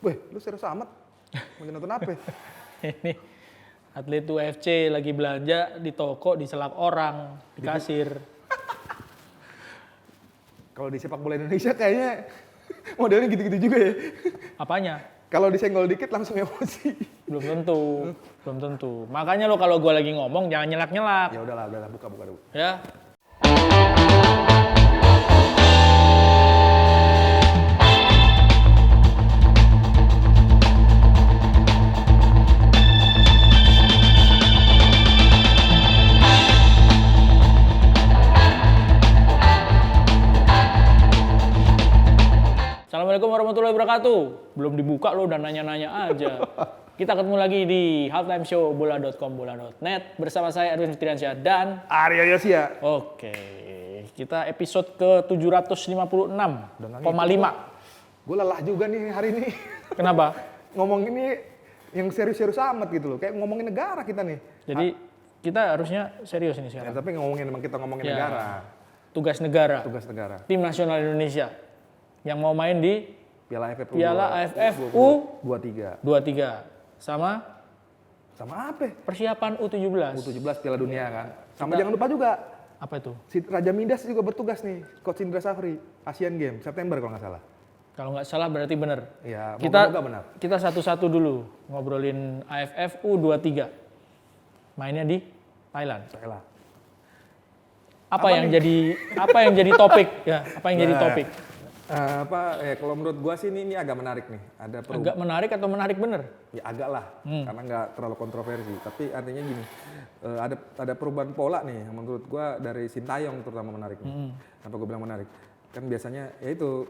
Weh, lu serius amat? Mau nonton apa? Ini atlet UFC lagi belanja di toko, diselak orang, di kasir. Kalau di sepak bola Indonesia kayaknya modelnya gitu-gitu juga ya. Apanya? Kalau disenggol dikit langsung emosi. Belum tentu. Makanya lo kalau gue lagi ngomong jangan nyelak-nyelak. Ya udahlah, buka dulu. Ya. Assalamualaikum warahmatullahi wabarakatuh. Belum dibuka lo udah nanya-nanya aja. Kita ketemu lagi di halftime show bola.com/bola.net bersama saya Erwin Fitriansyah dan Arya Yosia. Oke, kita episode ke-756,5. Gue lelah juga nih hari ini. Kenapa? Ngomong ini yang serius-serius amat gitu loh. Kayak ngomongin negara kita nih. Jadi kita harusnya serius ini Ya, sekarang. tapi emang kita ngomongin Ya. negara. Tugas negara. Tugas negara. Tim nasional Indonesia yang mau main di Piala AFF U23 sama apa? persiapan U17. U17 Piala Dunia kan. Sama jangan lupa juga Apa itu? si Raja Midas juga bertugas nih, Coach Indra Safri, Asian Games September kalau nggak salah. Kalau nggak salah berarti benar. Ya, Kita benar. kita satu-satu dulu ngobrolin AFF U23. Mainnya di Thailand. Salah. Apa yang jadi topik? Ya, apa yang jadi topik? Kalau menurut gua sih ini agak menarik nih. Ada Agak menarik atau menarik bener? Ya agak lah, karena nggak terlalu kontroversi. Tapi artinya gini, ada perubahan pola nih yang menurut gua dari Sintayong terutama menarik nih. Kenapa gua bilang menarik? Kan biasanya ya itu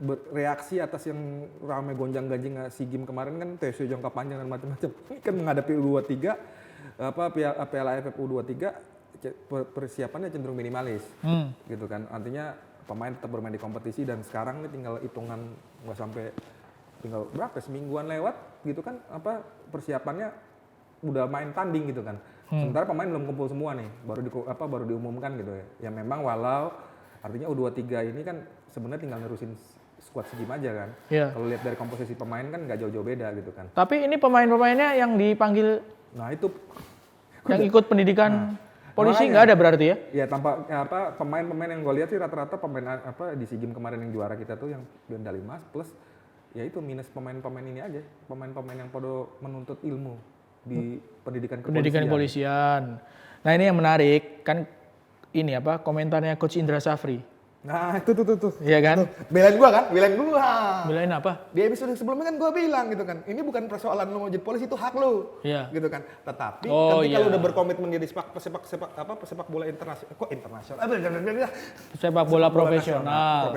bereaksi atas yang ramai gonjang-ganjing SEA Games kemarin kan TSU jangka panjang dan macam-macam. Ini kan menghadapi U23, Piala AFF U23 persiapannya cenderung minimalis, gitu kan. Artinya pemain tetap bermain di kompetisi dan sekarang ini tinggal hitungan nggak sampai tinggal berapa semingguan lewat gitu kan persiapannya udah main tanding gitu kan. Sementara pemain belum kumpul semua nih, baru diumumkan gitu ya. Ya memang walau artinya U23 ini kan sebenarnya tinggal nerusin skuad SEA Games aja kan. Iya. Kalau lihat dari komposisi pemain kan nggak jauh-jauh beda gitu kan. Tapi ini pemain-pemainnya yang dipanggil Nah itu yang ikut pendidikan polisi nggak ada berarti ya? ya pemain-pemain yang gue lihat sih rata-rata pemain di SEA Games kemarin yang juara kita tuh yang medali emas plus ya itu minus pemain-pemain ini aja, pemain-pemain yang pada menuntut ilmu di pendidikan kepolisian. Nah, ini yang menarik kan ini komentarnya Coach Indra Safri. Nah, itu tuh. Iya kan? Belain gua. Belain apa? Di episode sebelumnya kan gua bilang gitu kan, ini bukan persoalan lu mau jadi polisi, itu hak lu. Iya. Gitu kan. Tetapi iya. kalau udah berkomitmen jadi sepak bola internasional, Sepak bola profesional.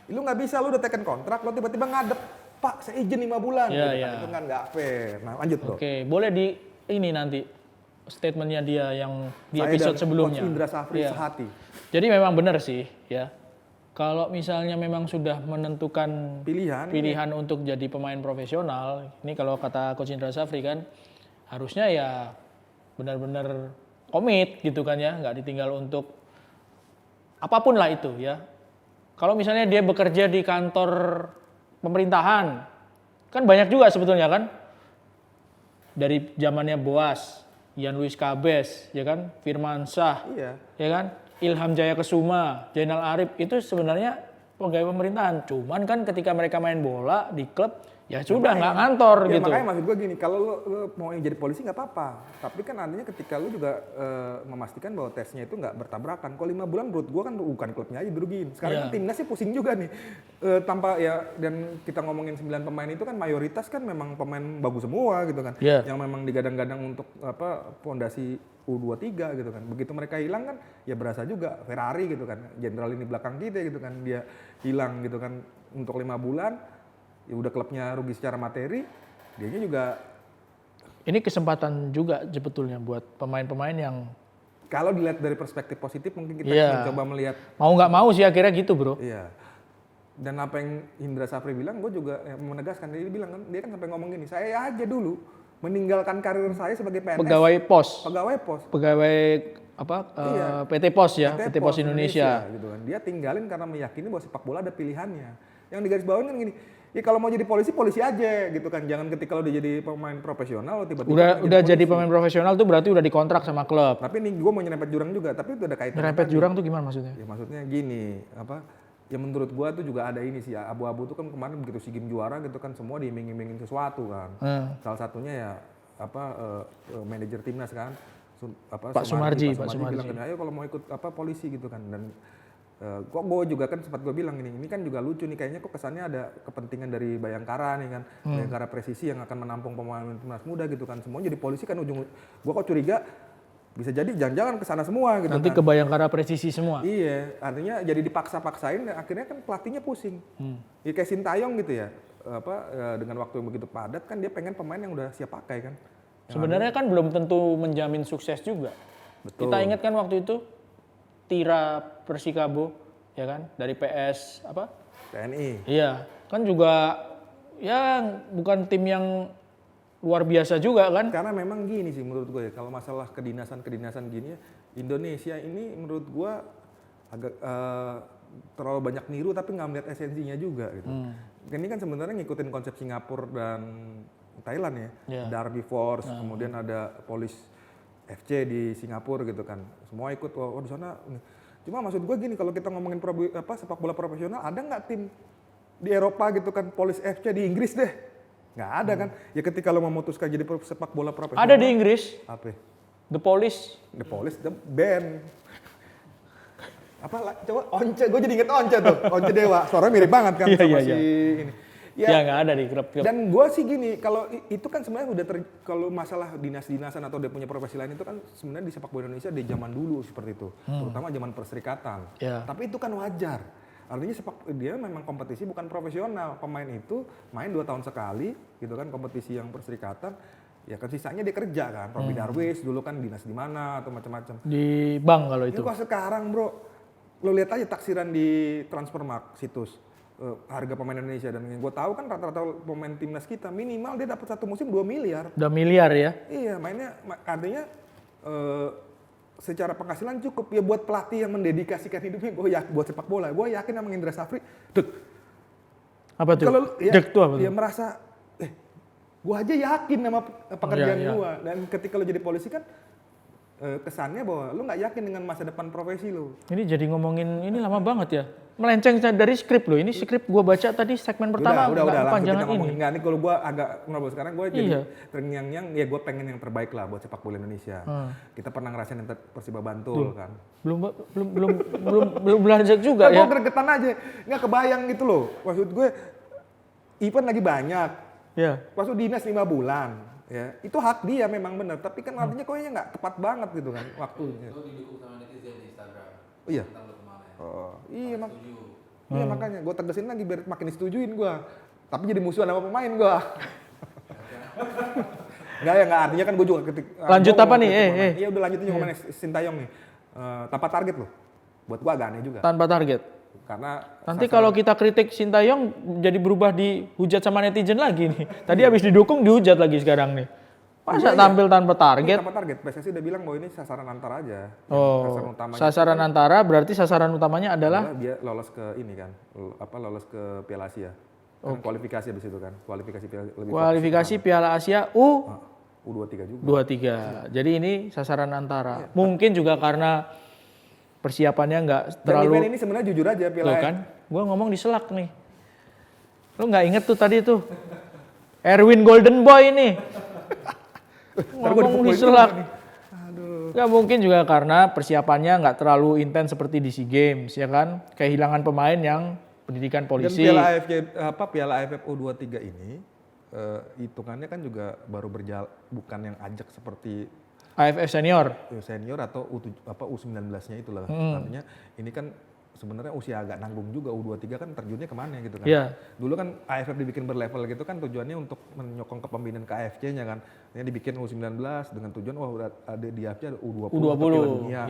Lu nggak bisa lu udah teken kontrak, lu tiba-tiba ngadep, Pak, saya izin 5 bulan. Iya, gitu iya. kan. Itu kan nggak fair. Nah, lanjut bro. Oke, boleh di ini nanti statementnya dia yang di Saya episode dan sebelumnya. Coach Indra Safri Iya. sehati. Jadi memang benar sih ya. Kalau misalnya memang sudah menentukan pilihan untuk jadi pemain profesional, ini kalau kata Coach Indra Safri kan harusnya ya benar-benar komit gitu kan ya, nggak ditinggal untuk apapun lah itu ya. Kalau misalnya dia bekerja di kantor pemerintahan, kan banyak juga sebetulnya kan. Dari zamannya Boas, Ian Luis Cabes, ya kan, Firman Shah, ya kan, Ilham Jaya Kesuma, Zainal Arif, itu sebenarnya pegawai pemerintahan. Cuman kan ketika mereka main bola di klub, ya sudah nggak ngantor gitu. Makanya maksud gue gini, kalau lu mau jadi polisi nggak apa-apa. Tapi kan artinya ketika lu juga memastikan bahwa tesnya itu nggak bertabrakan. Kalau 5 bulan menurut gue kan bukan klubnya aja dirugiin. Sekarang kan timnasnya pusing juga nih. Tanpa ya, dan kita ngomongin 9 pemain itu kan mayoritas kan memang pemain bagus semua gitu kan. Yang memang digadang-gadang untuk fondasi U23 gitu kan. Begitu mereka hilang kan ya berasa juga Ferrari gitu kan. Jenderal ini belakang kita gitu kan. Dia hilang gitu kan untuk 5 bulan. Ya udah klubnya rugi secara materi, dianya juga. Ini kesempatan juga sebetulnya buat pemain-pemain yang kalau dilihat dari perspektif positif mungkin kita mencoba melihat. Mau nggak mau sih akhirnya gitu bro. Iya. Dan apa yang Indra Safri bilang, gue juga menegaskan. Dia bilang kan, dia kan sampai ngomong gini, saya aja dulu meninggalkan karir saya sebagai PNS. Pegawai pos. PT Pos ya, PT Pos Indonesia. Gitu kan. Dia tinggalin karena meyakini bahwa sepak bola ada pilihannya. Yang digarisbawahi kan gini, Ya kalau mau jadi polisi aja gitu kan. Jangan ketika lo udah jadi pemain profesional tiba-tiba udah jadi pemain profesional tuh berarti udah dikontrak sama klub. Tapi nih gue mau nyerempet jurang juga, tapi itu ada kaitannya. Nyerempet jurang tuh gimana maksudnya? Ya maksudnya gini, ya menurut gue tuh juga ada ini sih, abu-abu tuh kan kemarin begitu SEA Games juara gitu kan semua diiming-imingin sesuatu kan. Salah satunya ya manajer timnas kan, Pak Sumarji bilang ayo kalau mau ikut polisi gitu kan. Dan kok gue juga kan sempat gue bilang ini kan juga lucu nih, kayaknya kok kesannya ada kepentingan dari Bayangkara nih kan, Bayangkara Presisi yang akan menampung pemain timnas muda gitu kan, semua jadi polisi kan gue kok curiga bisa jadi jangan-jangan kesana semua gitu. Nanti kan. ke Bayangkara Presisi semua. Iya, artinya jadi dipaksa-paksain dan akhirnya kan pelatihnya pusing. Ya kayak Sintayong gitu ya, dengan waktu yang begitu padat kan dia pengen pemain yang udah siap pakai kan. Sebenarnya kan belum tentu menjamin sukses juga. Betul. Kita ingat kan waktu itu Tira Persikabo, ya kan, dari PS TNI. Iya, kan juga ya bukan tim yang luar biasa juga kan. Karena memang gini sih menurut gue ya, kalau masalah kedinasan gini ya, Indonesia ini menurut gue agak terlalu banyak niru tapi nggak melihat esensinya juga gitu. Ini kan sebenarnya ngikutin konsep Singapura dan Thailand ya. Derby Force, kemudian ada Police FC di Singapura gitu kan, semua ikut di sana. Cuma maksud gue gini, kalau kita ngomongin sepak bola profesional, ada nggak tim di Eropa gitu kan, Police FC di Inggris deh, nggak ada kan? Ya ketika lo memutuskan jadi sepak bola profesional. Ada di Inggris. Apa? The Police, the band. Coba Once, gue jadi inget Once tuh, Once Dewa, suaranya mirip banget kan sama si ini. Ya nggak ada di klub-klub. Dan gue sih gini, kalau itu kan sebenarnya udah kalau masalah dinas-dinasan atau dia punya profesi lain itu kan sebenarnya di sepak bola Indonesia dari zaman dulu seperti itu, terutama zaman perserikatan. Tapi itu kan wajar. Artinya dia memang kompetisi bukan profesional. Pemain itu main 2 tahun sekali, gitu kan, kompetisi yang perserikatan. Ya kan sisanya dia kerja kan. Robby Darwish dulu kan dinas di mana atau macam-macam. Di bank kalau itu. Ini kok sekarang bro, lo lihat aja taksiran di Transfermarkt situs. Harga pemain Indonesia, dan yang gue tahu kan rata-rata pemain timnas kita minimal dia dapat satu musim 2 miliar. 2 miliar ya? Iya, mainnya artinya secara penghasilan cukup ya buat pelatih yang mendedikasikan hidupnya buat sepak bola. Gue yakin sama Indra Safri, apa tuh? Kalau tuh apa? Dia merasa, gue aja yakin sama pekerjaan gue. Dan ketika lo jadi polisi kan kesannya bahwa lo nggak yakin dengan masa depan profesi lo. Ini jadi ngomongin ini lama banget ya. Melenceng dari skrip loh. Ini skrip gue baca tadi segmen pertama udah panjangan ini. Nggak nih kalau gue agak ngobrol sekarang gue jadi terngiang-ngiang, ya gue pengen yang terbaik lah buat sepak bola Indonesia. Kita pernah ngerasain yang Persiba Bantul kan. Belum belajar juga ya. Gue gregetan aja, nggak kebayang gitu loh. Maksud gue event lagi banyak. Maksud dinas 5 bulan. Ya, itu hak dia memang benar, tapi kan artinya kayaknya nggak tepat banget gitu kan waktunya. Itu didukung sama netizen di Instagram. Oh iya. Iya makanya gue tegesin lagi biar makin disetujuin gue. Tapi jadi musuhan sama pemain gue. Nggak artinya kan gue juga lanjut apa nih? Iya udah lanjutin ngomongin Sintayong nih. Tanpa target loh. Buat gue agak aneh juga. Tanpa target. Karena nanti kalau kita kritik Sintayong jadi berubah dihujat sama netizen lagi nih. Tadi habis didukung dihujat lagi sekarang nih. Masa tampil tanpa target? Tanpa target. PSSI udah bilang bahwa ini sasaran antara aja. Sasaran antara berarti sasaran utamanya adalah dia lolos ke ini kan. Lolos ke Piala Asia. Kan kualifikasi habis itu kan. Kualifikasi Piala Asia U23 juga. 23. Jadi ini sasaran antara. Mungkin juga karena persiapannya nggak terlalu. Dan event ini sebenarnya jujur aja Piala kan, gue ngomong di Slack nih. Lo nggak inget tuh tadi tuh Erwin Golden Boy nih. Ngomong di Slack. Nggak mungkin juga karena persiapannya nggak terlalu intens seperti di SEA Games ya kan. Kehilangan pemain yang pendidikan polisi. Dan Piala AFF U23 ini hitungannya kan juga baru berjalan, bukan yang ajak seperti AFF senior atau U19-nya itulah. Artinya ini kan sebenarnya usia agak nanggung juga. U23 kan terjunnya kemana gitu kan. Dulu kan AFF dibikin berlevel gitu kan tujuannya untuk menyokong kepemimpinan ke AFC-nya kan. Ini dibikin U19 dengan tujuan udah ada di AFC ada U20 dunia.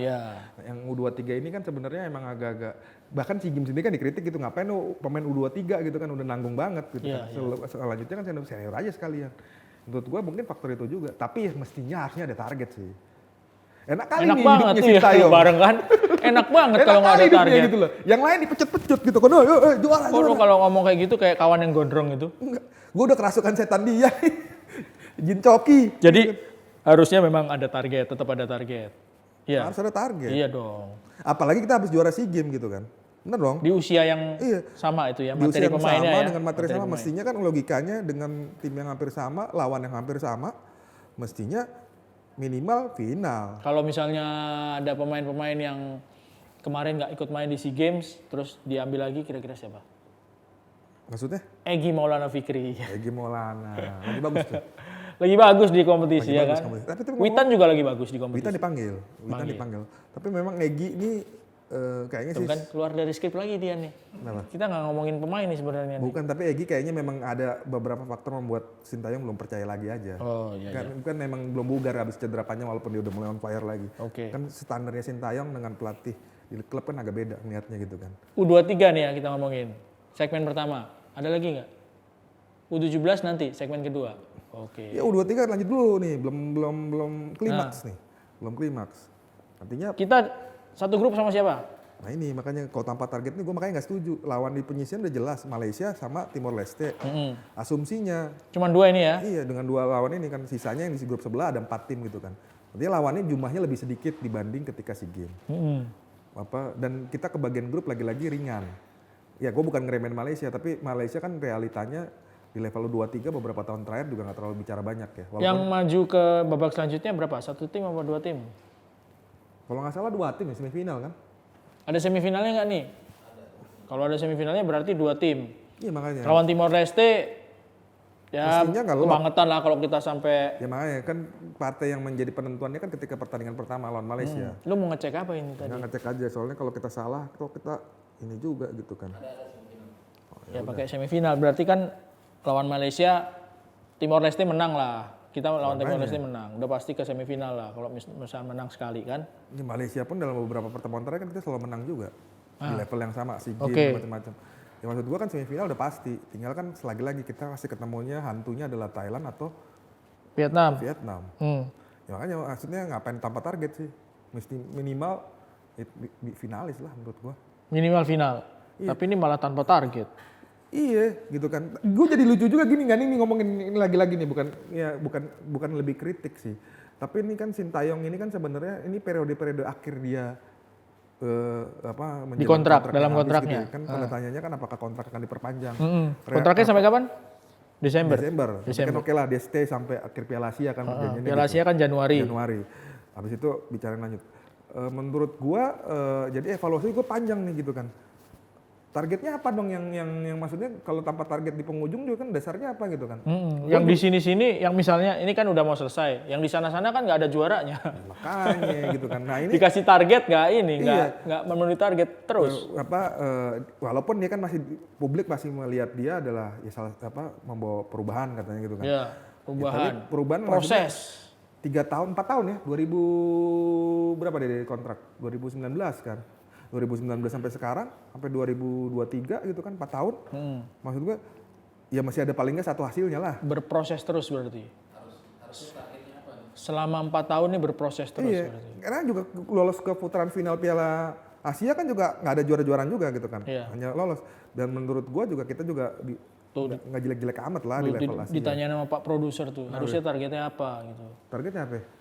Yang U23 ini kan sebenarnya emang agak-agak, bahkan SEA Games ini kan dikritik gitu, ngapain pemain U23 gitu kan udah nanggung banget gitu kan. Selanjutnya kan senior aja sekalian. Menurut gue mungkin faktor itu juga, tapi mestinya harusnya ada target sih. Enak kali nih banget hidupnya Sintayong. Bareng kan. Enak banget kalau nggak ada hidupnya target. gitu loh. Yang lain dipecut-pecut gitu kan. Juara. Kok lu kalau ngomong kayak gitu kayak kawan yang gondrong itu? Enggak. Gue udah kerasukan setan dia. Jin Coki. Jadi harusnya memang ada target, tetap ada target. Iya. Harus ada target. Iya dong. Apalagi kita habis juara SEA Games gitu kan. Bener dong? Di usia yang Iya. sama itu ya, Di usia materi yang pemainnya sama, ya. dengan materi sama, pemain. mestinya kan logikanya dengan tim yang hampir sama, lawan yang hampir sama, mestinya minimal final. Kalau misalnya ada pemain-pemain yang kemarin nggak ikut main di SEA Games, terus diambil lagi kira-kira siapa? Maksudnya? Egy Maulana Fikri. Egy Maulana. Lagi bagus tuh. Lagi bagus di kompetisi Lagi ya bagus kan. kompetisi. Tapi Witan juga lagi bagus di kompetisi. Witan dipanggil. Tapi memang Egy ini kayaknya Tuh sih. kan keluar dari skrip lagi dia nih. Kenapa? Kita nggak ngomongin pemain nih sebenarnya. nih. Bukan, tapi Egy kayaknya memang ada beberapa faktor membuat Sintayong belum percaya lagi aja. Oh iya. Kan memang belum bugar habis cedera panjang walaupun dia udah mulai on fire lagi. Oke. Kan standarnya Sintayong dengan pelatih di klub kan agak beda niatnya gitu kan. U23 nih ya kita ngomongin. Segmen pertama. Ada lagi nggak? U17 nanti segmen kedua. Oke. Ya U23 lanjut dulu nih, belum klimaks nih. Belum klimaks. Artinya Kita satu grup sama siapa? nah ini makanya kalau tanpa target ini gue makanya nggak setuju. Lawan di penyisian udah jelas Malaysia sama Timor Leste. Asumsinya Cuman dua ini ya. iya dengan dua lawan ini kan sisanya yang di grup sebelah ada 4 tim gitu kan. Artinya lawannya jumlahnya lebih sedikit dibanding ketika SEA Games. Dan kita ke bagian grup lagi-lagi ringan. Ya gue bukan ngeremen Malaysia, tapi Malaysia kan realitanya di level U23 beberapa tahun terakhir juga nggak terlalu bicara banyak ya. Yang maju ke babak selanjutnya berapa? 1 tim apa 2 tim? Kalau nggak salah 2 tim ya semifinal kan? Ada semifinalnya nggak nih? Kalau ada semifinalnya berarti 2 tim. Iya makanya. Lawan Timor Leste ya Mestinya nggak lolos. kebangetan lah kalau kita sampai. Ya makanya kan partai yang menjadi penentuannya kan ketika pertandingan pertama lawan Malaysia. Lu mau ngecek apa ini tadi? Nggak ngecek aja soalnya kalau kita salah, kok kita ini juga gitu kan. Ya pakai semifinal berarti kan lawan Malaysia Timor Leste menang lah. Kita lawan Timor Leste menang. Udah pasti ke semifinal lah kalau misalnya menang sekali kan. Di Malaysia pun dalam beberapa pertemuan terakhir kan kita selalu menang juga. Di level yang sama, SEA Games Oke. macam-macam. Ya maksud gua kan semifinal udah pasti. Tinggal kan selagi lagi kita masih ketemunya hantunya adalah Thailand atau Vietnam. Vietnam. Ya makanya maksudnya ngapain tanpa target sih? Mesti minimal finalis lah menurut gua. Minimal final. Tapi ini malah tanpa target. Iya, gitu kan. Gue jadi lucu juga gini kan ini ngomongin ini lagi-lagi nih bukan lebih kritik sih. Tapi ini kan Sintayong ini kan sebenarnya ini periode-periode akhir dia Di kontrak, dalam habis kontraknya. Gitu. Kan tanda tanyanya kan apakah kontrak akan diperpanjang. Kontraknya sampai kapan? Desember. Tapi kan oke lah dia stay sampai akhir Piala Asia kan perjanjiannya Piala Asia kan Januari. Habis itu bicarain lanjut. Menurut gua jadi evaluasi gua panjang nih gitu kan. Targetnya apa dong yang maksudnya kalau tanpa target di penghujung juga kan dasarnya apa gitu kan? Yang di sini-sini, yang misalnya ini kan udah mau selesai, yang di sana-sana kan nggak ada juaranya. Makanya gitu kan. Nah ini Dikasih target nggak ini, Iya. nggak memenuhi target terus. Walaupun dia kan masih publik masih melihat dia adalah ya membawa perubahan katanya gitu kan. Ya, perubahan. Ya, tapi perubahan Proses. 3 tahun, 4 tahun ya, 2000 berapa dia dari kontrak? 2019 kan. 2019 sampai sekarang, sampai 2023 gitu kan, 4 tahun. Maksud gue, ya masih ada paling nggak satu hasilnya lah. Berproses terus berarti. Selama 4 tahun ini berproses terus Iya, berarti. karena juga lolos ke putaran final Piala Asia kan juga nggak ada juara-juaraan juga gitu kan. Iya. Hanya lolos. Dan menurut gue juga kita juga nggak jelek-jelek amat lah di level Asia. Ditanya sama Pak Produser tuh, harusnya targetnya apa gitu. Targetnya apa?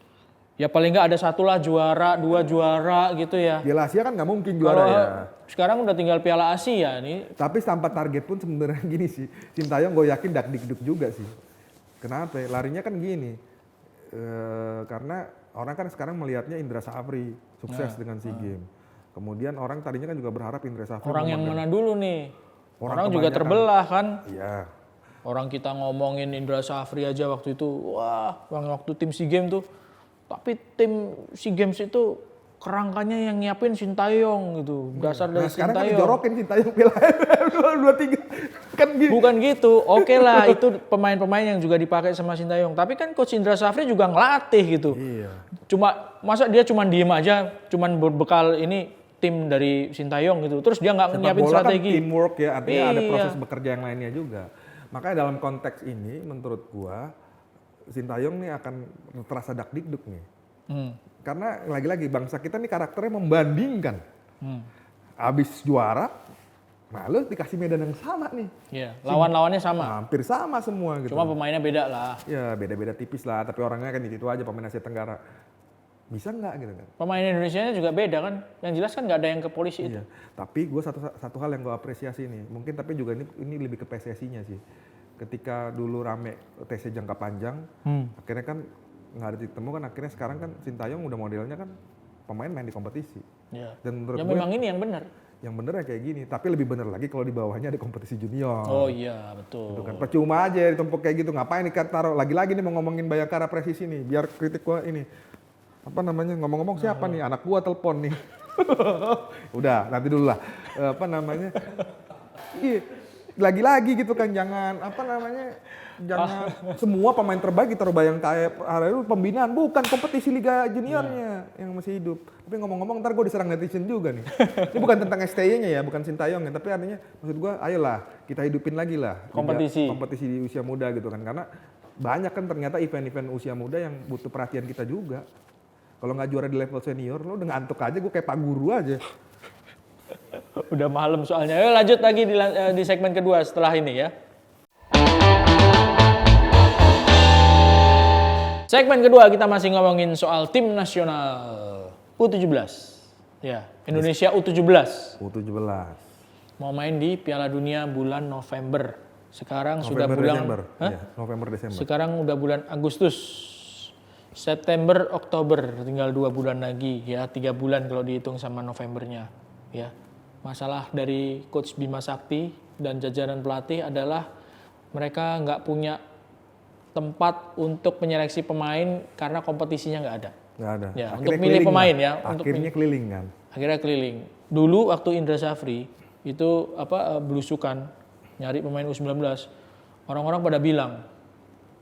Ya paling nggak ada 1 lah juara, 2 juara gitu ya. Piala Asia kan nggak mungkin juara Kalau ya. sekarang udah tinggal Piala Asia nih. Tapi tanpa target pun sebenarnya gini sih, Sintayong gue yakin dakdikduk juga sih. Kenapa? Larinya kan gini, karena orang kan sekarang melihatnya Indra Safri sukses dengan SEA Games. Kemudian orang tadinya kan juga berharap Indra Safri. Orang yang mana dulu nih? Orang juga kebanyakan. terbelah kan. Iya. Orang kita ngomongin Indra Safri aja waktu itu, wah, waktu tim SEA Games tuh. Tapi tim SEA Games itu kerangkanya yang nyiapin Sintayong gitu. Dasar dari Sekarang kan Sintayong. dijorokin Sintayong Piala AFF 2023. Kan gini. Bukan gitu, oke lah itu pemain-pemain yang juga dipakai sama Sintayong. Tapi kan Coach Indra Safri juga ngelatih gitu. Iya. Masa dia cuma diem aja, cuma berbekal ini tim dari Sintayong gitu. Terus dia nggak nyiapin Bola strategi. kan teamwork ya, artinya ada Iya. proses bekerja yang lainnya juga. Makanya dalam konteks ini menurut gua Sintayong nih akan terasa dakdikduk nih. Karena lagi-lagi bangsa kita nih karakternya membandingkan. Abis juara, nah lu dikasih medan yang sama nih. Iya, lawan-lawannya sama. Hampir sama semua gitu. Cuma pemainnya beda lah. Ya beda-beda tipis lah, tapi orangnya kan itu aja pemain Asia Tenggara. Bisa nggak gitu kan? Pemain Indonesia juga beda kan. Yang jelas kan nggak ada yang ke polisi itu. Iya. Tapi gue satu hal yang gue apresiasi nih, mungkin tapi juga ini lebih ke PSSI-nya sih. Ketika dulu rame TC jangka panjang, akhirnya kan nggak ada ditemu kan, akhirnya sekarang kan Sintayong udah modelnya kan pemain main di kompetisi. Iya. Dan menurut Ya gue, memang ini yang benar. yang bener ya kayak gini, tapi lebih bener lagi kalau di bawahnya ada kompetisi junior. Oh iya, betul. Gitu kan. Percuma aja ditumpuk kayak gitu, ngapain nih taruh lagi-lagi nih mau ngomongin Bayangkara Presisi nih, biar kritik gua ini. Apa namanya, ngomong-ngomong siapa nih, anak gua telepon nih. Udah, nanti dulu lah. Apa namanya, iya, lagi-lagi gitu kan, jangan semua pemain terbaik ditaruh Bayangkara itu pembinaan, bukan kompetisi Liga Juniornya yang masih hidup. Tapi ngomong-ngomong ntar gue diserang netizen juga nih. Ini bukan tentang STY-nya ya, bukan Sintayong ya, tapi artinya maksud gue ayolah kita hidupin lagi lah kompetisi di usia muda gitu kan, karena banyak kan ternyata event-event usia muda yang butuh perhatian kita juga. Kalau nggak juara di level senior, lo udah ngantuk aja, gue kayak Pak Guru aja. Udah malam soalnya. Ayo lanjut lagi di segmen kedua setelah ini ya. Segmen kedua kita masih ngomongin soal tim nasional U17. Ya, Indonesia U17. U17. Mau main di Piala Dunia bulan November. Sekarang sudah bulan Desember. Ya, November Desember. Sekarang udah bulan Agustus. September, Oktober, tinggal 2 bulan lagi ya, 3 bulan kalau dihitung sama Novembernya ya. Masalah dari Coach Bima Sakti dan jajaran pelatih adalah mereka nggak punya tempat untuk menyeleksi pemain karena kompetisinya nggak ada. Nggak ada. Ya, Akhirnya untuk milih pemain lah. ya. Akhirnya keliling kan. Akhirnya keliling. Dulu waktu Indra Safri itu belusukan nyari pemain U19, orang-orang pada bilang,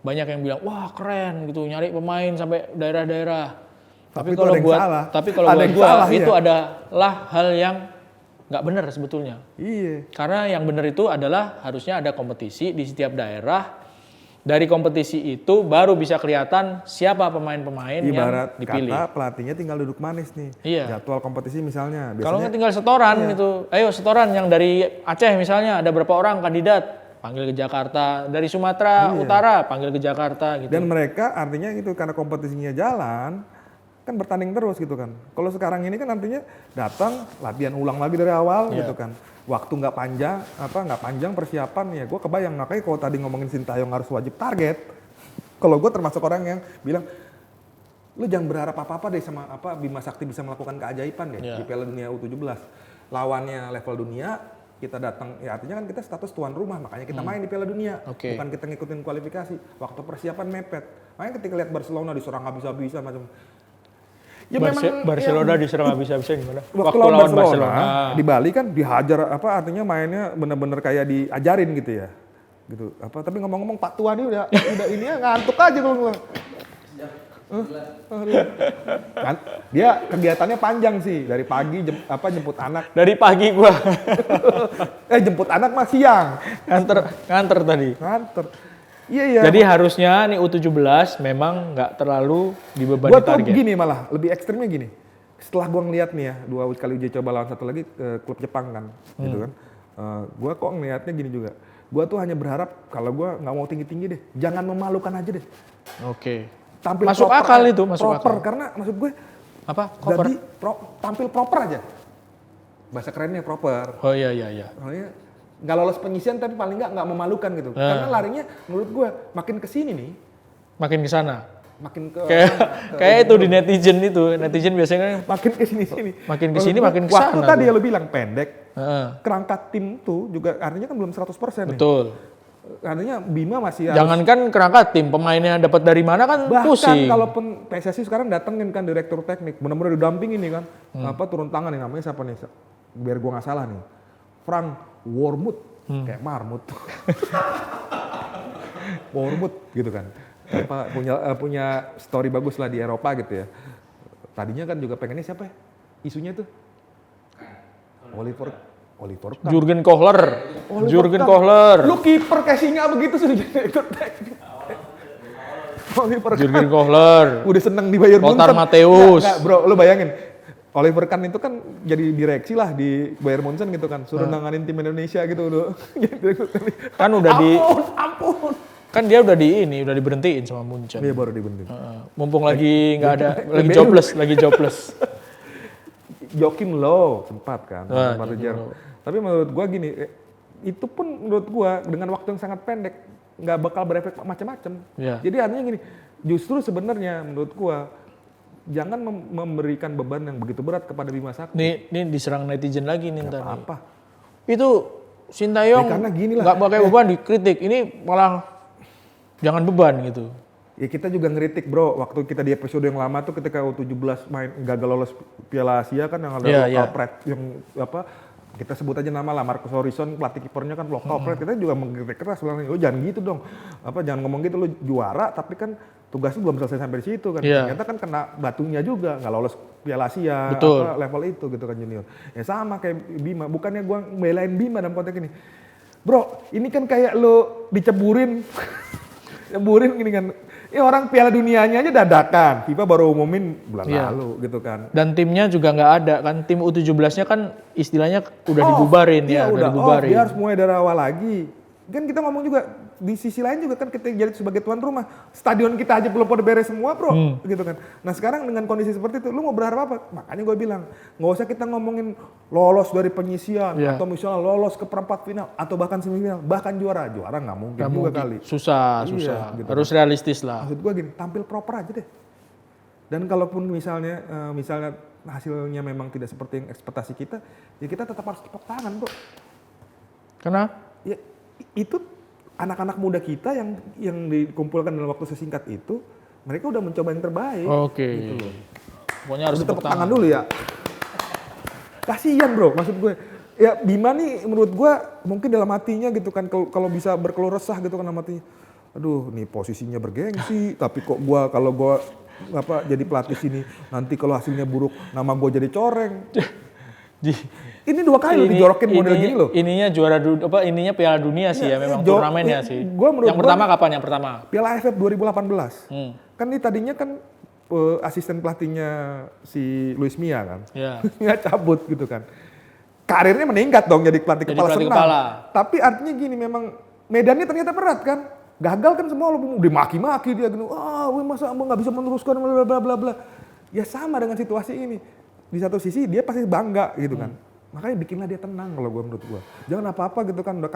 banyak yang bilang wah keren gitu nyari pemain sampai daerah-daerah. Tapi kalau buat gua itu adalah hal yang nggak benar sebetulnya. Iya. Karena yang benar itu adalah harusnya ada kompetisi di setiap daerah. Dari kompetisi itu baru bisa kelihatan siapa pemain-pemain yang dipilih. Ibarat kata pelatihnya tinggal duduk manis nih. Iya. Jadwal kompetisi misalnya. Kalau nggak tinggal setoran itu, ayo setoran yang dari Aceh misalnya ada berapa orang kandidat, panggil ke Jakarta. Dari Sumatera Utara panggil ke Jakarta gitu. Dan mereka artinya itu karena kompetisinya jalan, kan bertanding terus gitu kan. Kalau sekarang ini kan artinya datang latihan ulang lagi dari awal gitu kan. Waktu nggak panjang persiapan ya. Gue kebayang, makanya kalau tadi ngomongin Sintayong harus wajib target. Kalau gue termasuk orang yang bilang, lu jangan berharap apa-apa deh sama Bima Sakti bisa melakukan keajaiban deh di Piala Dunia U17. Lawannya level dunia, kita datang, ya artinya kan kita status tuan rumah, makanya kita main di Piala Dunia. Bukan kita ngikutin kualifikasi. Waktu persiapan mepet. Makanya ketika lihat Barcelona diserang habis-habisan macam. Ya Barcelona diserang habis-habisan gimana? Waktu lawan Barcelona di Bali kan dihajar artinya mainnya bener-bener kayak diajarin gitu ya. Gitu. Tapi ngomong-ngomong Pak Tua ini udah ini ya ngantuk aja kalau ngomong. Kan dia kegiatannya panjang sih, dari pagi jemput anak. Dari pagi gua. Jemput anak mah siang. Nganter tadi. Nganter. Iya. Jadi harusnya nih U17 memang nggak terlalu dibebani target. Gua tuh target. malah lebih ekstrimnya gini. Setelah gua ngeliat nih ya 2 kali uji coba lawan satu lagi klub Jepang kan, gitu kan. Gua kok ngeliatnya gini juga. Gua tuh hanya berharap kalau gua nggak mau tinggi-tinggi deh, jangan memalukan aja deh. Oke. Tampil masuk proper, akal itu, masuk proper, akal. Karena maksud gue apa? Jadi tampil proper aja. Bahasa kerennya proper. Oh iya. Nggak lolos penyisian tapi paling nggak memalukan gitu. Karena larinya menurut gue makin kesini nih. Makin ke sana. Makin ke kayak itu di netizen biasanya makin ke sini. Makin ke sini makin ke sana. Waktu tadi ya lo bilang pendek. Kerangka tim tuh juga artinya kan belum 100% nih. Betul. Artinya Bima masih jangankan kerangka tim, pemainnya dapat dari mana kan pusing. Bahkan kalaupun PSSI sekarang datengin kan direktur teknik, benar-benar didampingin nih kan. Turun tangan nih, namanya siapa nih? Biar gua nggak salah nih. Frank Wormuth, kayak marmut. Wormuth gitu kan. Punya story bagus lah di Eropa gitu ya. Tadinya kan juga pengennya siapa ya? Isunya tuh Oliver Kahn. Jurgen Kohler. Lu kiper kayak singa begitu sudah jadi direktur teknik. Oliver Kahn. Jurgen Kohler. Udah seneng di Bayern Munchen. Lothar Matthäus. Nggak, bro, lu bayangin. Oliver Kahn itu kan jadi direksi lah di Bayern Munchen gitu kan. Suruh nanganin tim Indonesia gitu udah. Kan udah Ampun. Kan dia udah diberhentiin sama Munchen. Iya baru dibentuk. Mumpung lagi nggak ada, lagi jobless. Joachim Löw sempat kan. Joachim Löw. Tapi menurut gua gini, itu pun menurut gua dengan waktu yang sangat pendek nggak bakal berefek macam-macam. Iya. Jadi artinya gini, justru sebenarnya menurut gua jangan memberikan beban yang begitu berat kepada Bima Sakti. Ini diserang netizen lagi nih ntar. Apa? Itu Sintayong Ya, karena gini lah. nggak pakai beban dikritik. Ini malah jangan beban gitu. Ya kita juga ngeritik bro, waktu kita di episode yang lama tuh ketika U17 main gagal lolos Piala Asia kan yang ada lokal pride yang apa kita sebut aja nama lah Marcus Horizon pelatih kipernya kan lokal pride, kita juga mengkritik keras bilang lo jangan gitu dong, apa jangan ngomong gitu lo juara tapi kan tugasnya belum selesai sampai di situ kan, ternyata kan kena batunya juga nggak lolos Piala Asia apa, level itu gitu kan junior. Ya sama kayak Bima, bukannya gua belain Bima dalam konteks ini, bro ini kan kayak lo diceburin gini kan. Ya orang Piala Dunianya aja dadakan, FIFA baru umumin bulan lalu gitu kan. Dan timnya juga nggak ada kan, tim U17-nya kan istilahnya udah dibubarin udah dibubarin. Dia harus mulai dari awal lagi. Kan kita ngomong juga di sisi lain juga kan kita jadi sebagai tuan rumah, stadion kita aja belum pada beres semua bro, gitu kan. Nah sekarang dengan kondisi seperti itu, lu mau berharap apa? Makanya gue bilang nggak usah kita ngomongin lolos dari penyisian atau misalnya lolos ke perempat final atau bahkan semifinal, bahkan juara nggak mungkin juga kali. Susah. Gitu. Harus realistis lah. Maksud gue gini, tampil proper aja deh. Dan kalaupun misalnya hasilnya memang tidak seperti yang ekspektasi kita, ya kita tetap harus tepuk tangan bro. Kenapa? Ya itu anak-anak muda kita yang dikumpulkan dalam waktu sesingkat itu, mereka udah mencoba yang terbaik. Oke. Gitu loh. Pokoknya harus tepuk tangan dulu ya. Kasihan bro, maksud gue. Ya Bima nih menurut gue mungkin dalam hatinya gitu kan, kalau bisa berkeluh resah gitu kan dalam hatinya. Aduh, nih posisinya bergengsi, tapi kok kalau gue jadi pelatih sini, nanti kalau hasilnya buruk, nama gue jadi coreng. Ini 2 kali dijorokin model gini loh. Ininya ininya Piala Dunia sih ya memang turnamennya sih. Yang pertama kapan yang pertama? Piala AFF 2018. Kan ini tadinya kan asisten pelatihnya si Luis Mia kan. Nggak cabut gitu kan. Karirnya meningkat dong jadi pelatih kepala. Tapi artinya gini memang medannya ternyata berat kan. Gagal kan semua lo dimaki-maki dia gitu. Masa abang nggak bisa meneruskan bla bla bla. Ya sama dengan situasi ini. Di satu sisi dia pasti bangga gitu kan. Makanya bikinlah dia tenang kalau menurut gue. Jangan apa-apa gitu kan udah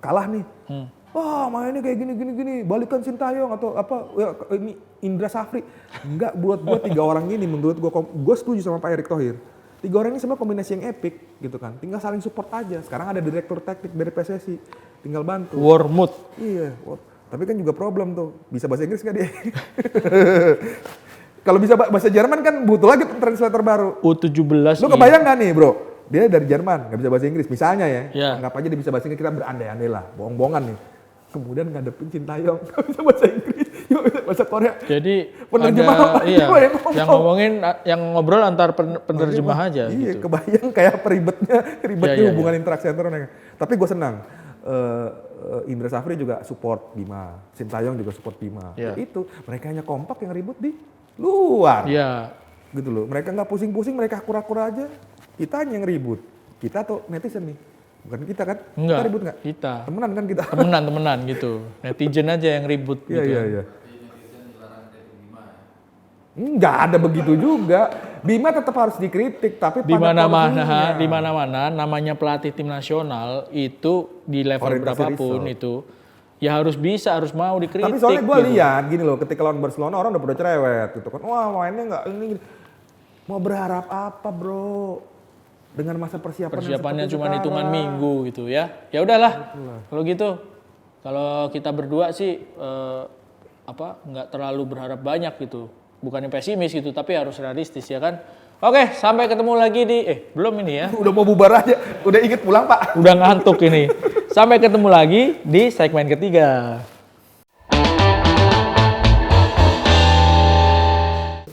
kalah nih. Mainnya kayak gini, balikan Sintayong atau ini Indra Safri. Enggak, buat gue 3 orang ini menurut gue setuju sama Pak Erick Thohir. 3 orang ini semua kombinasi yang epic gitu kan. Tinggal saling support aja. Sekarang ada direktur teknik dari PSSI. Tinggal bantu. Wormut. Iya, tapi kan juga problem tuh. Bisa bahasa Inggris nggak dia? Kalau bisa bahasa Jerman kan butuh lagi translator baru. U17. Lu kebayang nggak nih bro? Dia dari Jerman, nggak bisa bahasa Inggris. Misalnya ya, anggap aja dia bisa bahasa Inggris, kita berandai-andai lah, bohong-bohongan nih. Kemudian ngadepin Sintayong, nggak bisa bahasa Inggris, yuk bisa bahasa Korea. Jadi penerjemah yang ngobrol antar penerjemah aja. Iya, gitu. kebayang kayak ribetnya hubungan interaksi antar mereka. Tapi gue senang. Indra Safri juga support Bima, Sintayong juga support Bima. Ya itu, mereka hanya kompak yang ribut di luar. Iya. Gitu loh. Mereka nggak pusing-pusing, mereka akur-akur aja. Kita hanya yang ribut. Kita atau netizen nih. Bukan kita kan? Enggak. Kita ribut nggak? Kita. Temenan kan kita? Temenan gitu. Netizen aja yang ribut gitu. Iya. Nggak ada begitu juga. Bima tetap harus dikritik, tapi di mana-mana namanya pelatih tim nasional itu di level berapapun itu ya harus mau dikritik. Tapi soalnya gue lihat gini loh, ketika lawan Barcelona orang udah pada cerewet gitu kan. Wah mainnya nggak ini. Mau berharap apa bro? Dengan masa persiapannya cuma hitungan minggu gitu ya. Ya udahlah. Kalau gitu, kalau kita berdua sih nggak terlalu berharap banyak gitu. Bukannya pesimis gitu, tapi harus realistis ya kan. Oke, sampai ketemu lagi di belum ini ya. Udah mau bubar aja, udah inget pulang Pak. Udah ngantuk ini. Sampai ketemu lagi di segmen ketiga.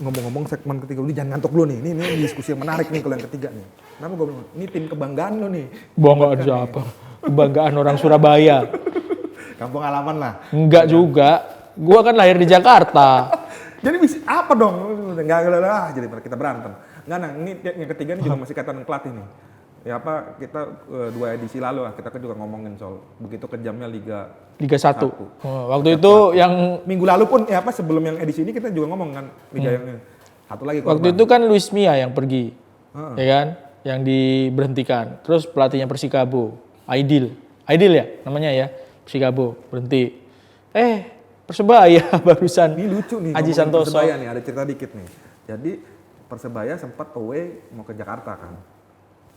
Ngomong-ngomong segmen ketiga, lu jangan ngantuk dulu nih. Ini diskusi yang menarik nih kalau yang ketiga nih. Kenapa gue bilang, ini tim kebanggaan lo nih. Banggaan siapa? Kebanggaan orang Surabaya. Kampung halaman lah. Enggak juga. Gua kan lahir di Jakarta. Jadi bisa apa dong? Nggak jadi kita berantem. Nggak, nah ini yang ketiga ini juga masih kaitan dengan pelatih nih. Ya apa kita 2 edisi lalu kita kan juga ngomongin soal begitu kejamnya Liga 1. Waktu itu yang minggu lalu pun ya apa sebelum yang edisi ini kita juga ngomong kan Liga yang ini. Satu lagi korban. Waktu itu kan Luis Mia yang pergi. Ya kan? Yang diberhentikan. Terus pelatihnya Persikabo, Aidil ya namanya ya. Persikabo berhenti. Persebaya barusan. Ini lucu nih. Aji Santoso. Persebaya nih ada cerita dikit nih. Jadi Persebaya sempat away mau ke Jakarta kan.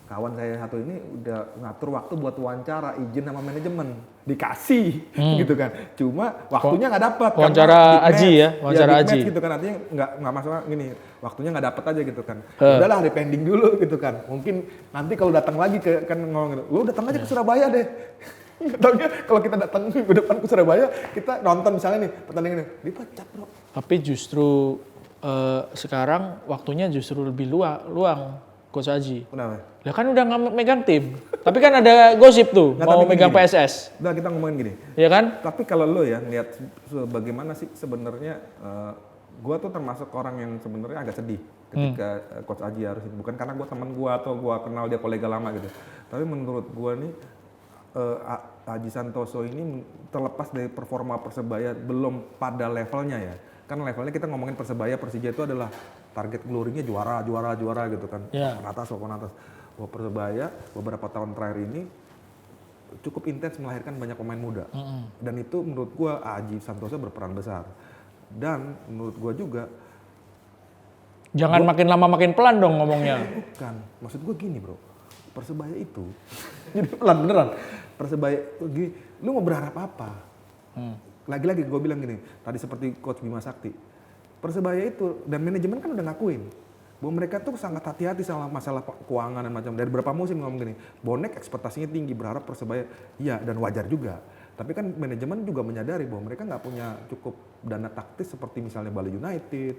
Kawan saya satu ini udah ngatur waktu buat wawancara, izin sama manajemen, dikasih gitu kan. Cuma waktunya nggak dapat. Wawancara Aji ya, wawancara Aji. Gitu kan, artinya nggak masuk gini, waktunya nggak dapat aja gitu kan. Udahlah dipending dulu gitu kan. Mungkin nanti kalau datang lagi kan ngomong gitu, lu datang aja ke Surabaya deh. Katanya kalau kita datang minggu depan ke Surabaya, kita nonton misalnya nih pertandingan ini, dipecat bro. Tapi justru sekarang waktunya justru lebih luang Coach Aji. Kenapa? Ya kan udah nggak megang tim. Tapi kan ada gosip tuh mau megang gini, PSS. Udah kita ngomongin gini. Iya kan? Tapi kalau lo ya lihat bagaimana sih sebenarnya gua tuh termasuk orang yang sebenarnya agak sedih ketika Coach Aji harus ini. Bukan karena gua teman gua atau gua kenal dia kolega lama gitu. Tapi menurut gua nih Aji Santoso ini terlepas dari performa Persebaya belum pada levelnya ya. Kan levelnya kita ngomongin Persebaya, Persija itu adalah target glory-nya juara gitu kan. Papan atas. Wah, Persebaya beberapa tahun terakhir ini cukup intens melahirkan banyak pemain muda. Dan itu menurut gua Aji Santoso berperan besar. Dan menurut gua juga jangan makin lama makin pelan dong ngomongnya. Bukan, maksud gua gini bro. Persebaya itu jadi pelan beneran. Persebaya gini, lu mau berharap apa? Lagi-lagi gue bilang gini, tadi seperti Coach Bima Sakti, Persebaya itu dan manajemen kan udah ngakuin bahwa mereka tuh sangat hati-hati sama masalah keuangan dan macam. Dari berapa musim ngomong gini, bonek ekspektasinya tinggi, berharap Persebaya, iya dan wajar juga. Tapi kan manajemen juga menyadari bahwa mereka nggak punya cukup dana taktis seperti misalnya Bali United,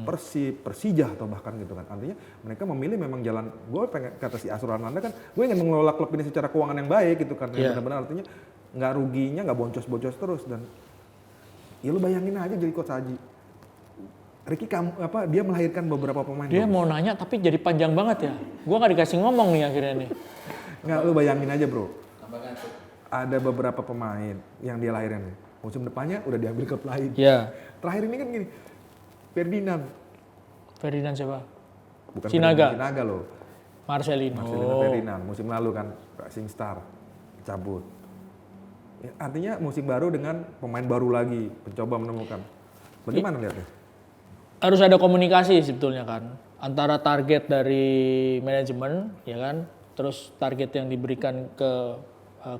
Persib, Persija atau bahkan gitu kan. Artinya mereka memilih memang jalan, gue pengen kata si Asrul Ananda kan, gue ingin mengelola klub ini secara keuangan yang baik gitu kan. Yang benar-benar artinya nggak ruginya, nggak boncos-boncos terus dan ya lu bayangin aja jadi Coach Aji. Ricky dia melahirkan beberapa pemain. Dia mau nanya tapi jadi panjang banget ya. Gua nggak dikasih ngomong nih akhirnya nih. Nggak, lu bayangin aja bro. Ada beberapa pemain yang dia lahirin. Musim depannya udah diambil klub lain. Iya. Terakhir ini kan gini, Ferdinand siapa? Bukan Sinaga. Sinaga loh. Marcelino Ferdinand. Musim lalu kan Racing Star cabut. Ya, artinya musim baru dengan pemain baru lagi, mencoba menemukan. Bagaimana lihatnya? Harus ada komunikasi sebetulnya kan antara target dari manajemen ya kan, terus target yang diberikan ke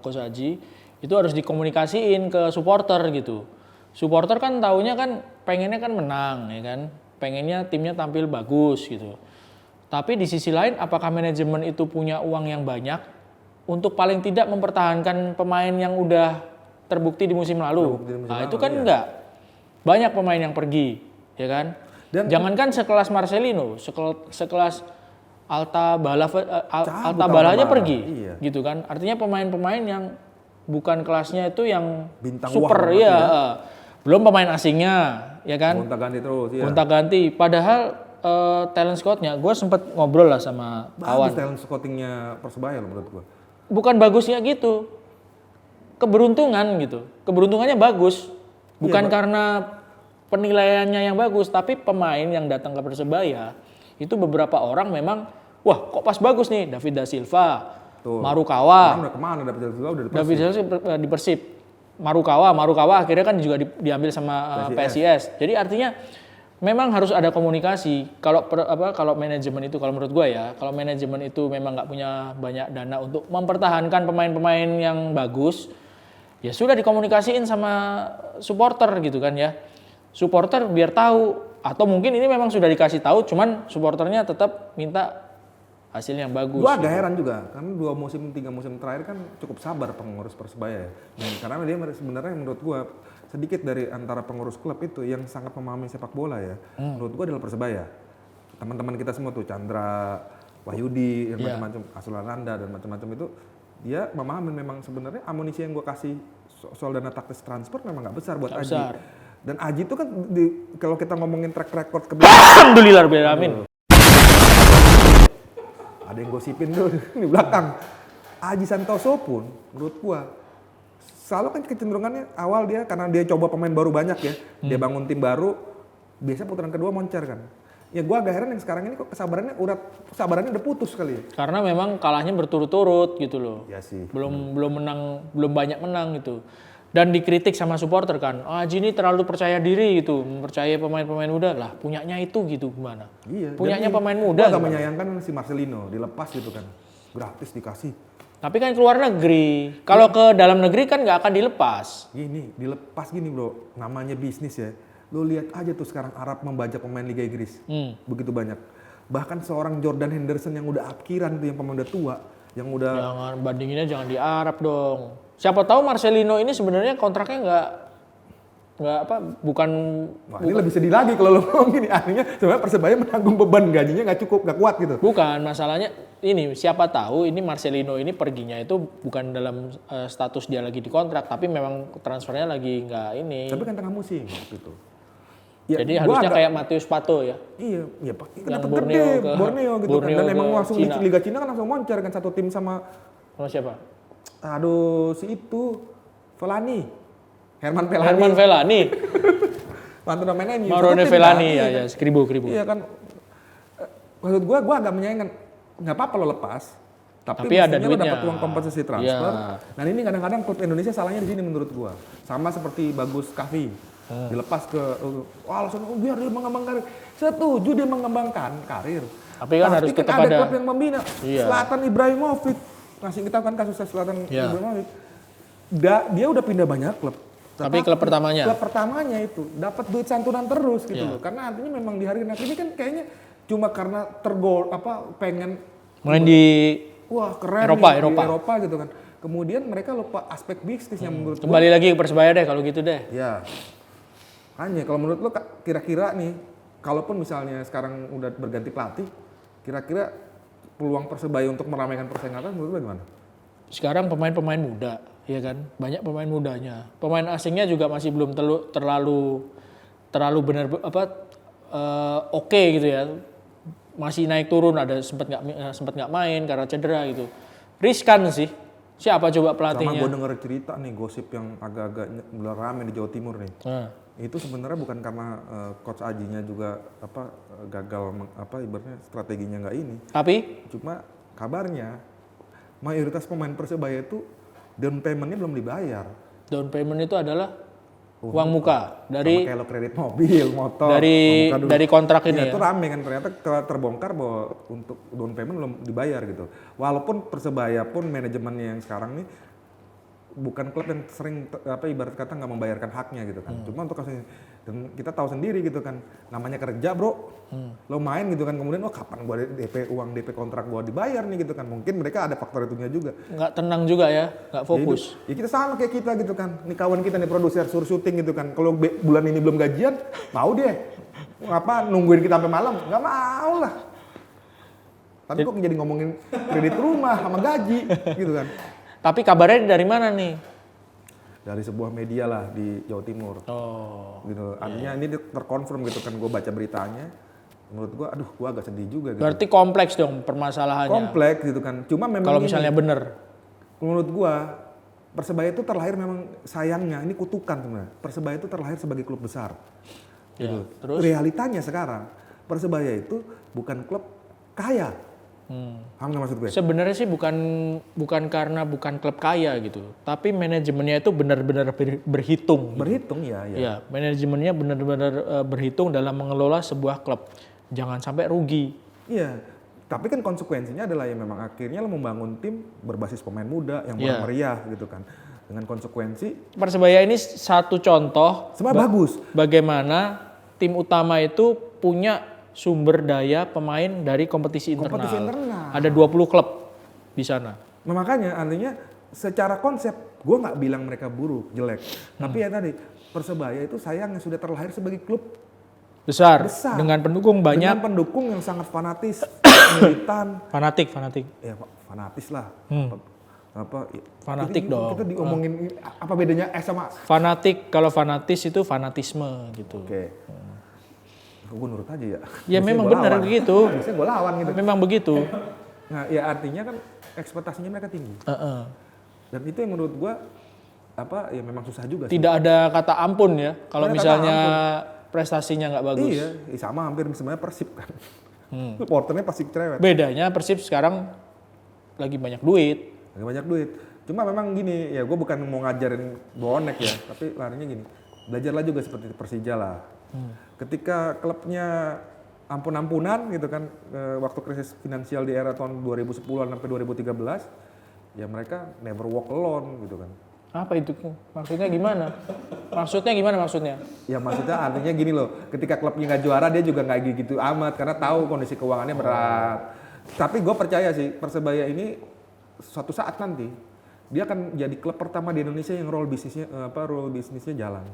Coach Aji itu harus dikomunikasiin ke supporter gitu. Supporter kan taunya kan pengennya kan menang ya kan, pengennya timnya tampil bagus gitu. Tapi di sisi lain apakah manajemen itu punya uang yang banyak untuk paling tidak mempertahankan pemain yang udah terbukti di musim lalu? Itu kan enggak. Banyak pemain yang pergi, ya kan? Dan jangankan sekelas Marcelino, sekelas Alta Bala aja pergi, gitu kan? Artinya pemain-pemain yang bukan kelasnya itu yang bintang super ya. Belum pemain asingnya, ya kan? Gonta-ganti terus, ya. Gonta-ganti. Padahal talent scout-nya, gue sempet ngobrol lah sama kawan. Bagus talent scouting-nya Persebaya loh menurut gue. Bukan bagusnya gitu, keberuntungan gitu. Keberuntungannya bagus, bukan karena penilaiannya yang bagus, tapi pemain yang datang ke Persebaya itu beberapa orang memang, wah kok pas bagus nih, David da Silva, Marukawa. Udah kemana David da Silva udah di Persib. Marukawa akhirnya kan juga diambil sama PSIS. Jadi artinya memang harus ada komunikasi. Kalau manajemen itu, kalau menurut gue ya, kalau manajemen itu memang nggak punya banyak dana untuk mempertahankan pemain-pemain yang bagus, ya sudah dikomunikasiin sama supporter gitu kan ya. Supporter biar tahu, atau mungkin ini memang sudah dikasih tahu, cuman supporternya tetap minta hasil yang bagus. Gue agak heran juga, karena 3 musim terakhir kan cukup sabar pengurus Persebaya ya. Karena dia sebenarnya menurut gue sedikit dari antara pengurus klub itu yang sangat memahami sepak bola ya. Menurut gua adalah Persebaya. Teman-teman kita semua tuh Chandra, Wahyudi, dan macam-macam, Asrul Ananda dan macam-macam itu dia memahami memang sebenarnya amunisi yang gua kasih soal dana taktis transfer memang nggak besar buat Aji. Dan Aji itu kan kalau kita ngomongin track record Alhamdulillah rabbil alamin. Ada yang gosipin tuh di belakang. Aji Santoso pun menurut gua selalu kan kecenderungannya awal dia karena dia coba pemain baru banyak ya. Dia bangun tim baru, biasa putaran kedua moncer kan. Ya gua agak heran yang sekarang ini kok kesabarannya udah putus kali ya. Karena memang kalahnya berturut-turut gitu loh. Ya sih. Belum banyak menang gitu. Dan dikritik sama supporter kan, Aji ini terlalu percaya diri gitu, mempercayai pemain-pemain muda lah, punyanya itu gitu gimana? Iya. Punyanya pemain muda. Gua agak menyayangkan si Marcelino dilepas gitu kan, gratis dikasih. Tapi kan keluar negeri, kalau ke dalam negeri kan nggak akan dilepas. Gini, dilepas gini bro, namanya bisnis ya. Lo lihat aja tuh sekarang Arab membajak pemain Liga Inggris, begitu banyak. Bahkan seorang Jordan Henderson yang udah apkiran tuh, yang pemain udah tua, yang udah. Jangan bandinginnya jangan di Arab dong. Siapa tahu Marcelino ini sebenarnya kontraknya bukan. Wah, ini lebih sedih lagi kalau lo ngomong gini, artinya sebenarnya Persebaya menanggung beban gajinya nggak cukup, nggak kuat gitu. Bukan, masalahnya ini siapa tahu ini Marcelino ini perginya itu bukan dalam status dia lagi dikontrak, tapi memang transfernya lagi nggak ini. Tapi kan tengah musim gitu. Ya, jadi harusnya kayak Matius Pato ya. Iya, iya Pak. Yang Borneo gitu Borneo kan. Dan emang langsung Cina. di Liga Cina kan langsung moncer kan satu tim sama Siapa? aduh si itu Velani. Herman Velani. Mantu namanya ini. Marone Velani ya, Skribo. Iya kan. Maksud gua agak menyayangkan. Nggak apa-apa lo lepas. Tapi ada lo duitnya. dapat uang kompensasi transfer. Ya. Dan ini kadang-kadang klub Indonesia salahnya di sini menurut gua. Sama seperti Bagus Kahvi. Dilepas ke langsung biar dia mengembangkan karir. Setuju dia mengembangkan karir. Tapi kan harus tetap ada ada klub yang membina. Iya. Zlatan Ibrahimovic. Ngasih kita kan kasusnya Zlatan Ibrahimovic. Dia udah pindah banyak klub. Tapi klub pertamanya. Klub pertamanya itu dapat duit santunan terus gitu loh. Karena artinya memang dihargai. Nah, ini kan kayaknya cuma karena pengen main di wah keren Eropa. di Eropa gitu kan. Kemudian mereka lupa aspek bisnisnya menurut gua. Kembali lagi ke Persebaya deh kalau gitu deh. Ya. Hanya kalau menurut lo kira-kira nih, kalaupun misalnya sekarang udah berganti pelatih, kira-kira peluang Persebaya untuk meramaikan persaingan menurut lo gimana? Sekarang pemain-pemain muda, ya kan? Banyak pemain mudanya. Pemain asingnya juga masih belum terlalu benar oke gitu ya. Masih naik turun, ada sempat nggak main karena cedera gitu. Riskan sih. Siapa coba pelatihnya? Sama gue denger cerita nih, gosip yang agak-agak rame di Jawa Timur nih. Itu sebenarnya bukan karena coach Ajinya juga gagal ibaratnya strateginya nggak ini. Tapi cuma kabarnya mayoritas pemain Persebaya itu down payment-nya belum dibayar. Down payment itu adalah uang muka dari kayak lo kredit mobil, motor, dari kontrak ini ya. Itu rame kan ternyata terbongkar bahwa untuk down payment belum dibayar gitu. Walaupun Persebaya pun manajemennya yang sekarang nih bukan klub yang sering ibarat kata nggak membayarkan haknya gitu kan. Cuma untuk kasus ini dan kita tahu sendiri gitu kan, namanya kerja bro, lo main gitu kan, kemudian kapan gua uang DP kontrak gua dibayar nih gitu kan. Mungkin mereka ada faktor itunya juga. Nggak tenang juga ya, nggak fokus. Ya kita sama kayak kita gitu kan, nih kawan kita nih produser suruh syuting gitu kan, kalau bulan ini belum gajian mau deh, nungguin kita sampai malam, nggak mau lah. Tapi kok jadi ngomongin kredit rumah sama gaji gitu kan. Tapi kabarnya dari mana nih? Dari sebuah media lah di Jawa Timur. Gitu. Artinya ini terkonfirm gitu kan, gue baca beritanya. Menurut gue, gue agak sedih juga gitu. Berarti kompleks dong permasalahannya. Kompleks gitu kan. Cuma memang kalau misalnya bener. Menurut gue, Persebaya itu terlahir memang sayangnya, ini kutukan sebenarnya. Persebaya itu terlahir sebagai klub besar. Gitu. Terus? Realitanya sekarang, Persebaya itu bukan klub kaya. Paham nggak maksud gue? Sebenarnya sih bukan karena bukan klub kaya gitu, tapi manajemennya itu benar-benar berhitung. Berhitung ya. Ya, manajemennya benar-benar berhitung dalam mengelola sebuah klub. Jangan sampai rugi. Iya, tapi kan konsekuensinya adalah ya memang akhirnya lo membangun tim berbasis pemain muda yang meriah gitu kan. Dengan konsekuensi. Persebaya ini satu contoh. Sebenarnya bagus. Bagaimana tim utama itu punya sumber daya pemain dari kompetisi internal. Ada 20 klub di sana. Nah, makanya artinya secara konsep gue nggak bilang mereka buruk, jelek. Tapi ya tadi Persebaya itu sayangnya sudah terlahir sebagai klub besar. Dengan pendukung banyak. Dengan pendukung yang sangat fanatis, militan. Fanatik. Ya fanatis lah. Fanatik dong. Kita diomongin apa bedanya sama Fanatik, kalau fanatis itu fanatisme gitu. Oke. Gue nurut aja ya. Ya memang benar begitu. Biasanya gue lawan gitu. Memang begitu. Nah, ya artinya kan ekspektasinya mereka tinggi. Dan itu yang menurut gua ya memang susah juga sih. Tidak ada kata ampun ya kalau Ada kata misalnya prestasinya nggak bagus. Iya, sama hampir sebenarnya Persib kan. Supporternya pasti cerewet. Bedanya Persib sekarang lagi banyak duit. Gak banyak duit. Cuma memang gini, ya gue bukan mau ngajarin bonek ya, tapi larinya gini. Belajarlah juga seperti Persija lah. Ketika klubnya ampun-ampunan gitu kan, waktu krisis finansial di era tahun 2010-an sampai 2013, ya mereka never walk alone gitu kan. Apa itu? Maksudnya gimana? Maksudnya? Ya maksudnya artinya gini loh, ketika klubnya nggak juara dia juga nggak gitu amat karena tahu kondisi keuangannya berat. Tapi gue percaya sih Persebaya ini suatu saat nanti dia akan jadi klub pertama di Indonesia yang role bisnisnya jalan.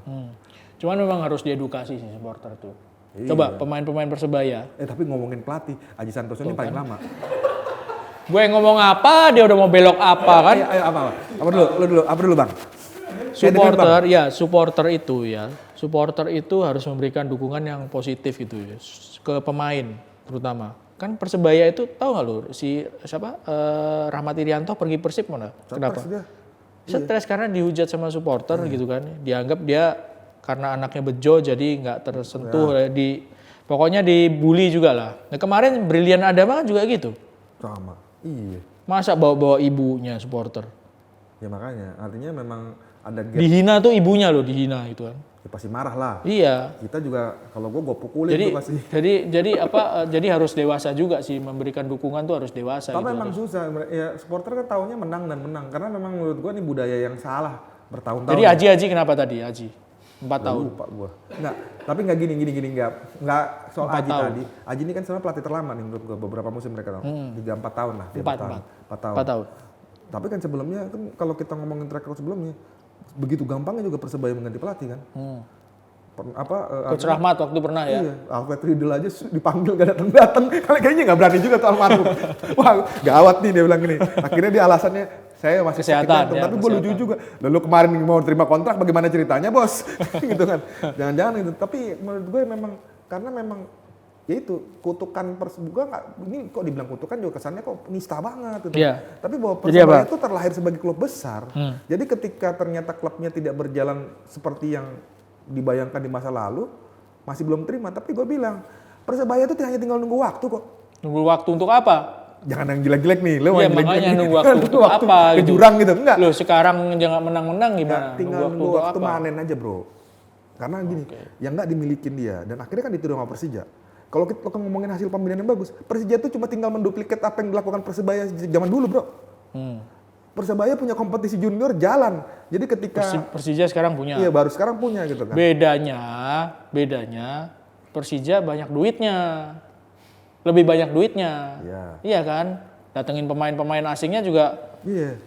Cuman memang harus diedukasi sih supporter tuh. Iya. Coba pemain-pemain Persebaya. Tapi ngomongin pelatih, Aji Santoso ini paling lama. Gue ngomong apa, dia udah mau belok apa kan? Ayo apa dulu bang? Supporter itu harus memberikan dukungan yang positif gitu ya, ke pemain terutama. Kan Persebaya itu tahu nggak lu Rahmat Irianto pergi Persib mana? Kenapa? Stres karena dihujat sama supporter gitu kan. Dianggap dia karena anaknya bejo jadi nggak tersentuh pokoknya dibully juga lah. Nah kemarin Brilian Adama kan juga gitu. Sama. Iya. Masa bawa-bawa ibunya supporter? Ya makanya, artinya memang ada gap. Dihina tuh ibunya loh, dihina gitu kan. Ya pasti marah lah. Iya. Kita juga kalau gue pukulin tuh pasti. Jadi harus dewasa juga sih, memberikan dukungan tuh harus dewasa. Tapi gitu memang harus. susah. Ya supporter kan taunya menang dan menang karena memang menurut gue ini budaya yang salah bertahun-tahun. Jadi Aji kenapa tadi Aji? 4 tahun. Lupa gue. Enggak, tapi enggak gini enggak soal Aji tahun. Tadi. Aji ini kan sebenarnya pelatih terlama nih menurut gue, beberapa musim mereka 3-4 tahun lah. 4 tahun. Tapi kan sebelumnya kan kalau kita ngomongin track record sebelumnya begitu gampangnya juga Persebaya mengganti pelatih kan. Coach Rahmat waktu pernah ya. Iya, Alfred Riedel aja dipanggil gak datang. Kayaknya nggak berani juga tuh almarhum. Wah, gawat nih dia bilang gini. Akhirnya dia alasannya saya masih kesehatan, tapi gue lucu juga. Lalu kemarin mau terima kontrak, bagaimana ceritanya bos? Gitu kan. Jangan-jangan itu. Tapi menurut gue memang karena memang ya itu kutukan Persebaya ini kok dibilang kutukan juga kesannya kok nista banget gitu. Iya. Tapi bahwa Persebaya itu terlahir sebagai klub besar. Jadi ketika ternyata klubnya tidak berjalan seperti yang dibayangkan di masa lalu, masih belum terima. Tapi gue bilang Persebaya itu hanya tinggal nunggu waktu kok. Nunggu waktu untuk apa? Jangan yang jelek-jelek nih, lo yang makanya nunggu waktu untuk apa ke jurang gitu, enggak. Lo sekarang jangan menang-menang gimana? Ya, tinggal nunggu waktu manen aja bro. Karena gini, yang nggak dimilikin dia, dan akhirnya kan ditiru sama Persija. Kalau kita ngomongin hasil pembelian yang bagus, Persija itu cuma tinggal menduplikat apa yang dilakukan Persebaya zaman dulu bro. Persebaya punya kompetisi junior jalan. Jadi ketika Persija sekarang punya. Iya, baru sekarang punya gitu kan. Bedanya Persija banyak duitnya. Lebih banyak duitnya. Iya kan? Datengin pemain-pemain asingnya juga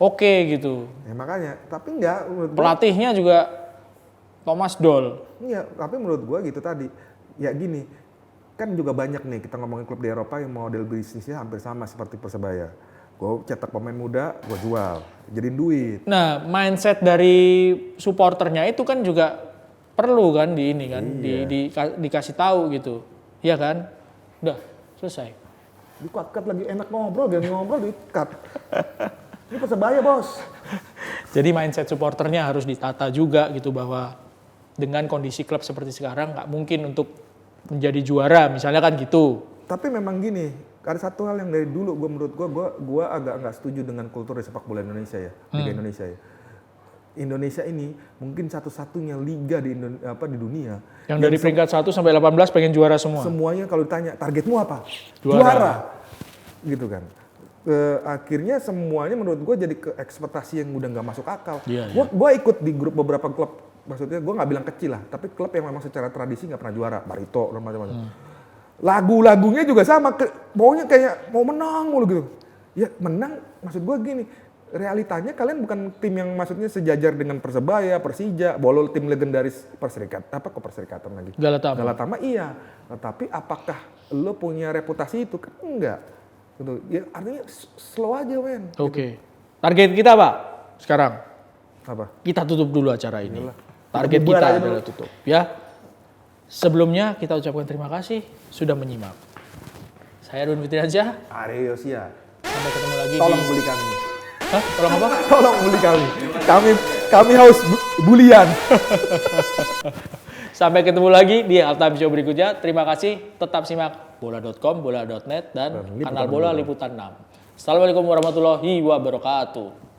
oke gitu. Ya makanya, tapi enggak pelatihnya juga Thomas Doll. Iya, tapi menurut gua gitu tadi. Ya gini, kan juga banyak nih kita ngomongin klub di Eropa yang model bisnisnya hampir sama seperti Persebaya. Gue cetak pemain muda, gue jual, jadiin duit. Nah, mindset dari supporternya itu kan juga perlu kan di ini kan, dikasih tahu gitu, iya kan? Udah selesai. Di-cut lagi enak ngobrol, di-cut. Ini Persebaya bos. Jadi mindset supporternya harus ditata juga gitu bahwa dengan kondisi klub seperti sekarang nggak mungkin untuk menjadi juara, misalnya kan gitu. Tapi memang gini. Ada satu hal yang dari dulu menurut gue agak nggak setuju dengan kultur di sepak bola Indonesia ya, Liga Indonesia ya. Indonesia ini mungkin satu-satunya liga di dunia yang dari peringkat 1 sampai 18 pengen juara semua. Semuanya kalau ditanya targetmu apa? Juara. Gitu kan. Akhirnya semuanya menurut gue jadi ke ekspektasi yang udah nggak masuk akal. Gue ikut di grup beberapa klub, maksudnya gue nggak bilang kecil lah, tapi klub yang memang secara tradisi nggak pernah juara, Barito dan macam-macam. Lagu-lagunya juga sama, maunya kayak mau menang mulu gitu. Ya menang, maksud gue gini, realitanya kalian bukan tim yang maksudnya sejajar dengan Persebaya, Persija, bolol tim legendaris Perserikatan lagi. Galatama iya, tetapi apakah lo punya reputasi itu? Kan enggak. Gitu. Ya artinya slow aja men. Oke. Target kita Pak, sekarang Apa? kita tutup dulu acara ini. Target bubar kita aja adalah tutup ya. Sebelumnya kita ucapkan terima kasih sudah menyimak. Saya Run Fitriansyah, Areosia. sampai ketemu lagi Tolong di... bully kami. Hah? Tolong apa? Tolong bully kami. Kami haus bulian. Sampai ketemu lagi di Halftime Show berikutnya. Terima kasih, tetap simak bola.com, bola.net, dan kanal Bola Liputan 6. Assalamualaikum warahmatullahi wabarakatuh.